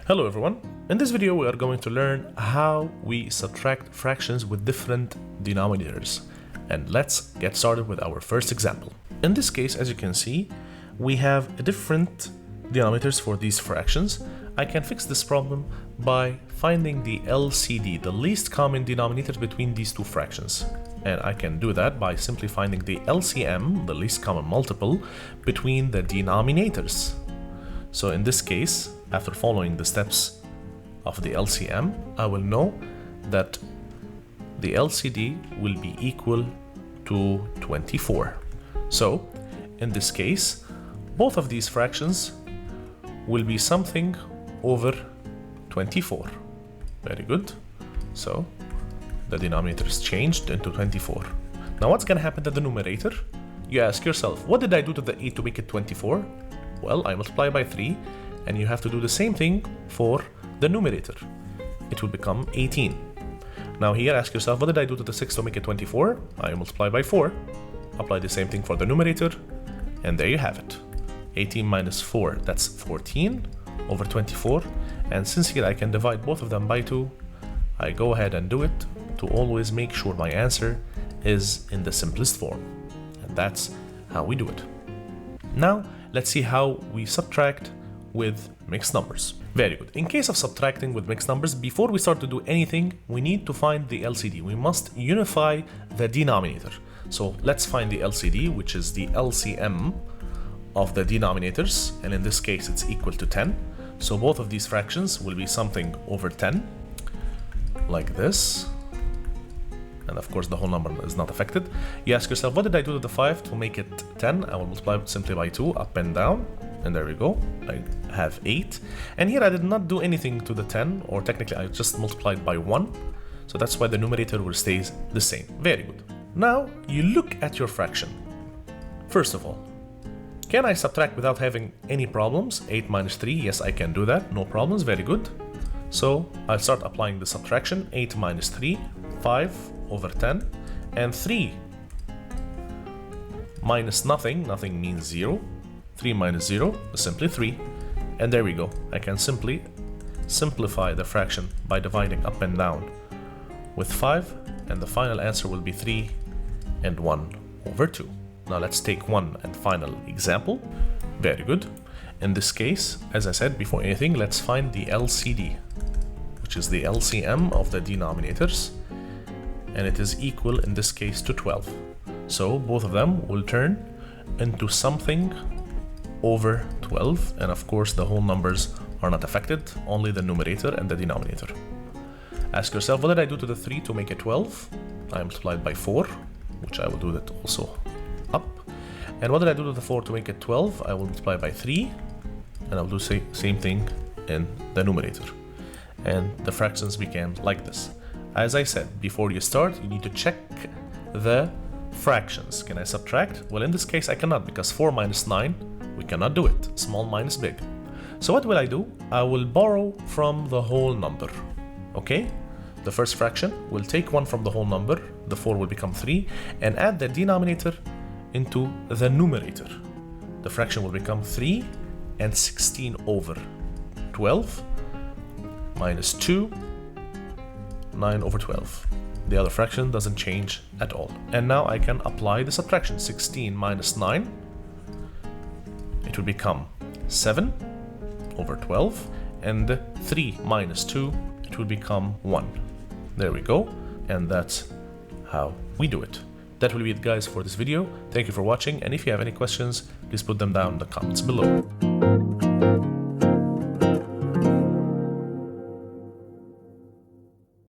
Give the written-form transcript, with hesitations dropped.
Hello everyone, in this video we are going to learn how we subtract fractions with different denominators. And let's get started with our first example. In this case, as you can see, we have different denominators for these fractions. I can fix this problem by finding the LCD, the least common denominator between these two fractions. And I can do that by simply finding the LCM, the least common multiple, between the denominators. So in this case, after following the steps of the LCM, I will know that the LCD will be equal to 24. So in this case, both of these fractions will be something over 24. Very good. So the denominator is changed into 24. Now what's going to happen to the numerator? You ask yourself, what did I do to the 8 to make it 24? Well, I multiply by 3, and you have to do the same thing for the numerator. It will become 18. Now here, ask yourself, what did I do to the 6 to make it 24? I multiply by 4. Apply the same thing for the numerator, and there you have it. 18 minus 4, that's 14 over 24. And since here I can divide both of them by 2, I go ahead and do it to always make sure my answer is in the simplest form. And that's how we do it. Now, let's see how we subtract with mixed numbers. Very good. In case of subtracting with mixed numbers, before we start to do anything, we need to find the LCD. We must unify the denominator. So let's find the LCD, which is the LCM of the denominators. And in this case, it's equal to 10. So both of these fractions will be something over 10, like this. And of course, the whole number is not affected. You ask yourself, what did I do to the 5 to make it 10? I will multiply simply by 2, up and down. And there we go. I have 8. And here I did not do anything to the 10, or technically I just multiplied by 1. So that's why the numerator will stay the same. Very good. Now you look at your fraction. First of all, can I subtract without having any problems? 8 minus 3, yes, I can do that. No problems, very good. So I'll start applying the subtraction. 8 minus 3, 5 over 10, and 3 minus nothing, nothing means 0. 3 minus 0 is simply 3, and there we go. I can simply simplify the fraction by dividing up and down with 5, and the final answer will be 3 and 1 over 2. Now let's take one and final example. Very good. In this case, as I said before anything, let's find the LCD, which is the LCM of the denominators, and it is equal in this case to 12. So both of them will turn into something over 12, and of course the whole numbers are not affected, only the numerator and the denominator. Ask yourself, what did I do to the 3 to make it 12? I multiplied by 4, which I will do that also up. And what did I do to the 4 to make it 12? I will multiply by 3, and I'll do the same thing in the numerator. And the fractions became like this. As I said, before you start, you need to check the fractions. Can I subtract? Well, in this case, I cannot, because 4 minus 9, we cannot do it. Small minus big. So what will I do? I will borrow from the whole number. Okay? The first fraction will take 1 from the whole number. The 4 will become 3, and add the denominator into the numerator. The fraction will become 3 and 16 over 12 minus 2, 9 over 12. The other fraction doesn't change at all. And now I can apply the subtraction. 16 minus 9, it will become 7 over 12, and 3 minus 2, it will become 1. There we go, and that's how we do it. That will be it, guys, for this video. Thank you for watching, and if you have any questions, please put them down in the comments below.